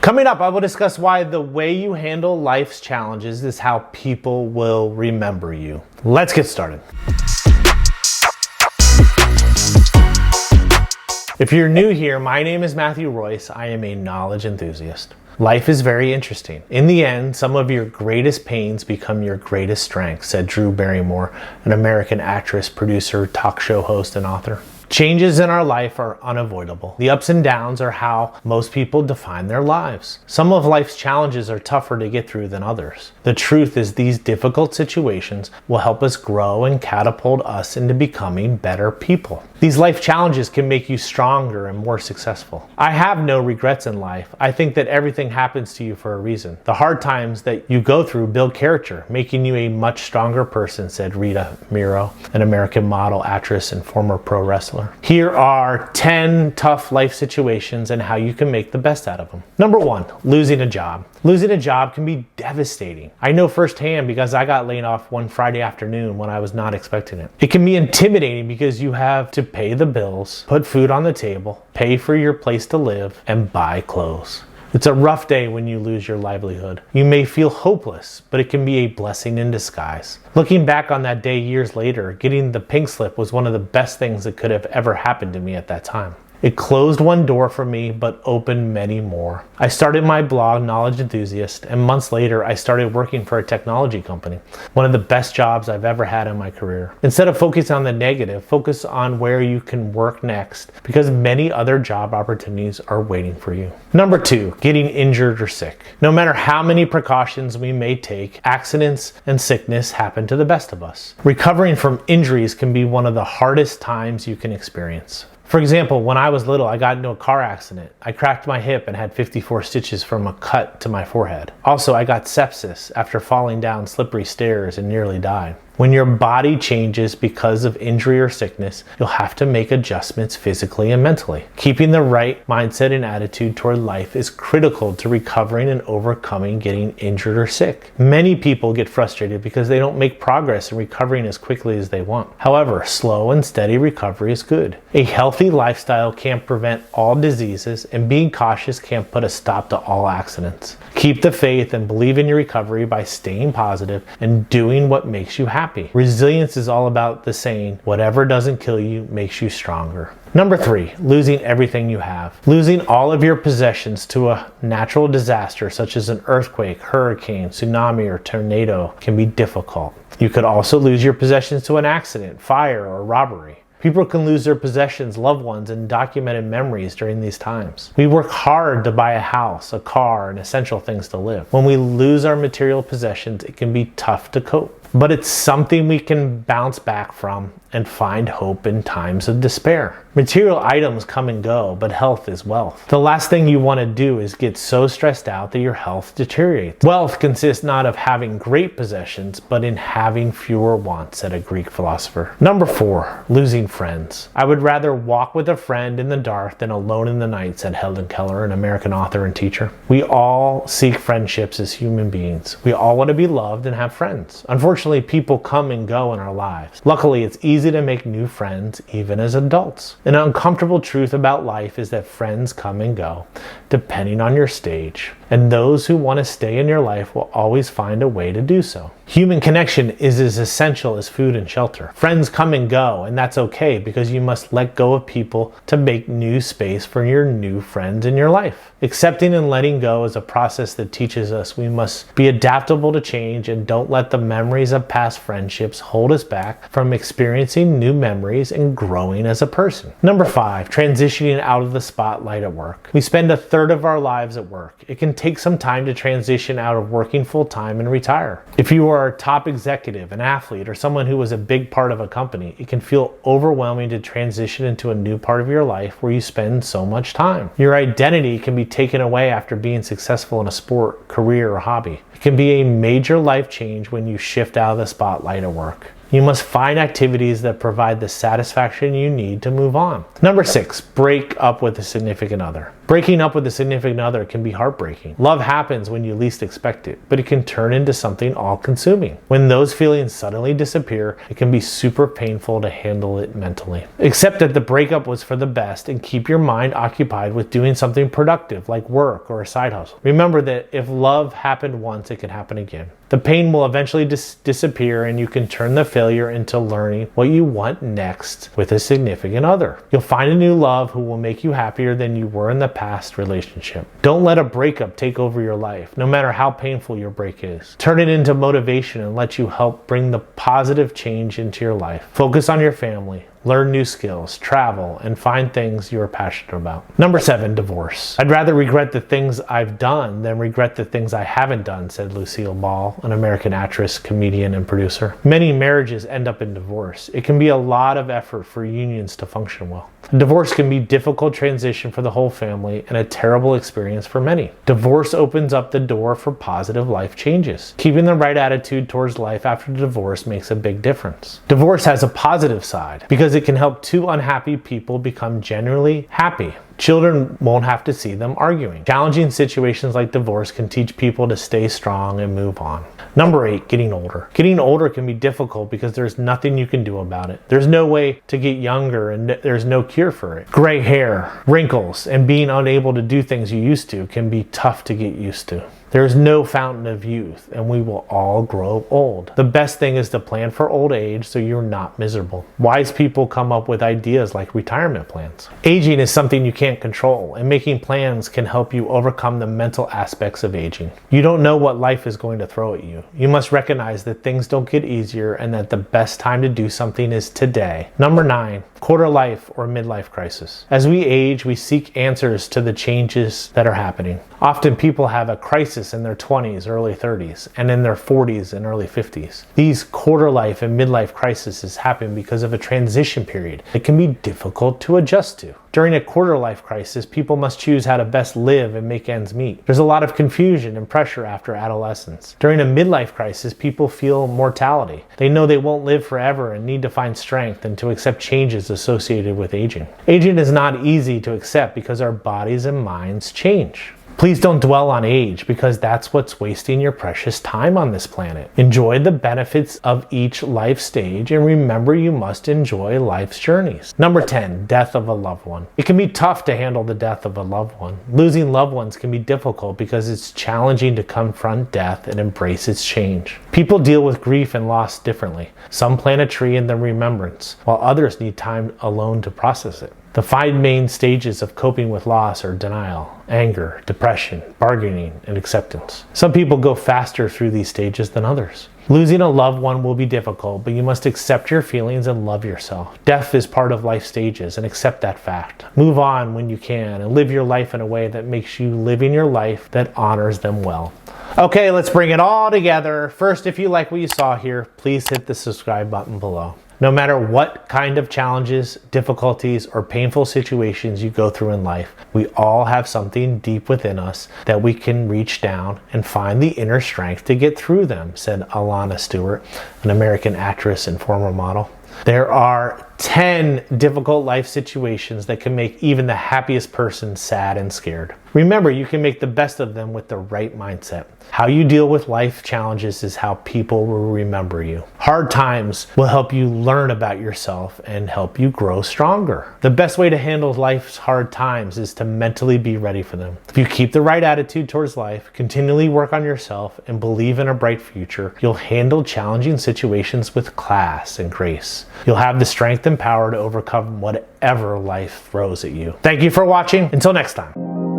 Coming up, I will discuss why the way you handle life's challenges is how people will remember you. Let's get started. If you're new here, my name is Matthew Royce. I am a knowledge enthusiast. Life is very interesting. In the end, some of your greatest pains become your greatest strengths, said Drew Barrymore, an American actress, producer, talk show host, and author. Changes in our life are unavoidable. The ups and downs are how most people define their lives. Some of life's challenges are tougher to get through than others. The truth is these difficult situations will help us grow and catapult us into becoming better people. These life challenges can make you stronger and more successful. I have no regrets in life. I think that everything happens to you for a reason. The hard times that you go through build character, making you a much stronger person, said Rita Miro, an American model, actress, and former pro wrestler. Here are 10 tough life situations and how you can make the best out of them. Number 1, losing a job. Losing a job can be devastating. I know firsthand because I got laid off one Friday afternoon when I was not expecting it. It can be intimidating because you have to pay the bills, put food on the table, pay for your place to live, and buy clothes. It's a rough day when you lose your livelihood. You may feel hopeless, but it can be a blessing in disguise. Looking back on that day years later, getting the pink slip was one of the best things that could have ever happened to me at that time. It closed one door for me, but opened many more. I started my blog, Knowledge Enthusiast, and months later, I started working for a technology company. One of the best jobs I've ever had in my career. Instead of focusing on the negative, focus on where you can work next, because many other job opportunities are waiting for you. Number 2, getting injured or sick. No matter how many precautions we may take, accidents and sickness happen to the best of us. Recovering from injuries can be one of the hardest times you can experience. For example, when I was little, I got into a car accident. I cracked my hip and had 54 stitches from a cut to my forehead. Also, I got sepsis after falling down slippery stairs and nearly died. When your body changes because of injury or sickness, you'll have to make adjustments physically and mentally. Keeping the right mindset and attitude toward life is critical to recovering and overcoming getting injured or sick. Many people get frustrated because they don't make progress in recovering as quickly as they want. However, slow and steady recovery is good. A healthy lifestyle can't prevent all diseases, and being cautious can't put a stop to all accidents. Keep the faith and believe in your recovery by staying positive and doing what makes you happy. Resilience is all about the saying, whatever doesn't kill you makes you stronger. Number 3, losing everything you have. Losing all of your possessions to a natural disaster such as an earthquake, hurricane, tsunami, or tornado can be difficult. You could also lose your possessions to an accident, fire, or robbery. People can lose their possessions, loved ones, and documented memories during these times. We work hard to buy a house, a car, and essential things to live. When we lose our material possessions, it can be tough to cope. But it's something we can bounce back from and find hope in times of despair. Material items come and go, but health is wealth. The last thing you want to do is get so stressed out that your health deteriorates. Wealth consists not of having great possessions, but in having fewer wants, said a Greek philosopher. Number 4, losing friends. I would rather walk with a friend in the dark than alone in the night, said Helen Keller, an American author and teacher. We all seek friendships as human beings. We all want to be loved and have friends. Unfortunately, people come and go in our lives. Luckily, it's easy to make new friends even as adults. An uncomfortable truth about life is that friends come and go, depending on your stage. And those who want to stay in your life will always find a way to do so. Human connection is as essential as food and shelter. Friends come and go, and that's okay because you must let go of people to make new space for your new friends in your life. Accepting and letting go is a process that teaches us we must be adaptable to change and don't let the memories of past friendships hold us back from experiencing new memories and growing as a person. Number 5, transitioning out of the spotlight at work. We spend a third of our lives at work. It can take some time to transition out of working full-time and retire. If you are a top executive, an athlete, or someone who was a big part of a company, it can feel overwhelming to transition into a new part of your life where you spend so much time. Your identity can be taken away after being successful in a sport, career, or hobby. It can be a major life change when you shift out of the spotlight at work. You must find activities that provide the satisfaction you need to move on. Number 6, break up with a significant other. Breaking up with a significant other can be heartbreaking. Love happens when you least expect it, but it can turn into something all-consuming. When those feelings suddenly disappear, it can be super painful to handle it mentally. Accept that the breakup was for the best and keep your mind occupied with doing something productive like work or a side hustle. Remember that if love happened once, it can happen again. The pain will eventually disappear, and you can turn the failure into learning what you want next with a significant other. You'll find a new love who will make you happier than you were in the past relationship. Don't let a breakup take over your life, no matter how painful your break is. Turn it into motivation and let you help bring the positive change into your life. Focus on your family. Learn new skills, travel, and find things you are passionate about. Number 7, divorce. I'd rather regret the things I've done than regret the things I haven't done, said Lucille Ball, an American actress, comedian, and producer. Many marriages end up in divorce. It can be a lot of effort for unions to function well. Divorce can be a difficult transition for the whole family and a terrible experience for many. Divorce opens up the door for positive life changes. Keeping the right attitude towards life after divorce makes a big difference. Divorce has a positive side because it can help two unhappy people become genuinely happy. Children won't have to see them arguing. Challenging situations like divorce can teach people to stay strong and move on. Number 8, getting older. Getting older can be difficult because there's nothing you can do about it. There's no way to get younger, and there's no cure for it. Gray hair, wrinkles, and being unable to do things you used to can be tough to get used to. There is no fountain of youth, and we will all grow old. The best thing is to plan for old age so you're not miserable. Wise people come up with ideas like retirement plans. Aging is something you can't control, and making plans can help you overcome the mental aspects of aging. You don't know what life is going to throw at you. You must recognize that things don't get easier and that the best time to do something is today. Number 9, quarter life or midlife crisis. As we age, we seek answers to the changes that are happening. Often people have a crisis in their 20s, early 30s, and in their 40s and early 50s. These quarter life and midlife crises happen because of a transition period that can be difficult to adjust to. During a quarter life crisis, people must choose how to best live and make ends meet. There's a lot of confusion and pressure after adolescence. During a midlife crisis, people feel mortality. They know they won't live forever and need to find strength and to accept changes associated with aging. Aging is not easy to accept because our bodies and minds change. Please don't dwell on age because that's what's wasting your precious time on this planet. Enjoy the benefits of each life stage and remember you must enjoy life's journeys. Number 10, death of a loved one. It can be tough to handle the death of a loved one. Losing loved ones can be difficult because it's challenging to confront death and embrace its change. People deal with grief and loss differently. Some plant a tree in the remembrance, while others need time alone to process it. The 5 main stages of coping with loss are denial, anger, depression, bargaining, and acceptance. Some people go faster through these stages than others. Losing a loved one will be difficult, but you must accept your feelings and love yourself. Death is part of life stages, and accept that fact. Move on when you can, and live your life in a way that makes you living your life that honors them well. Okay, let's bring it all together. First, if you like what you saw here, please hit the subscribe button below. No matter what kind of challenges, difficulties, or painful situations you go through in life, we all have something deep within us that we can reach down and find the inner strength to get through them, said Alana Stewart, an American actress and former model. There are 10 difficult life situations that can make even the happiest person sad and scared. Remember, you can make the best of them with the right mindset. How you deal with life challenges is how people will remember you. Hard times will help you learn about yourself and help you grow stronger. The best way to handle life's hard times is to mentally be ready for them. If you keep the right attitude towards life, continually work on yourself, and believe in a bright future, you'll handle challenging situations with class and grace. You'll have the strength and power to overcome whatever life throws at you. Thank you for watching. Until next time.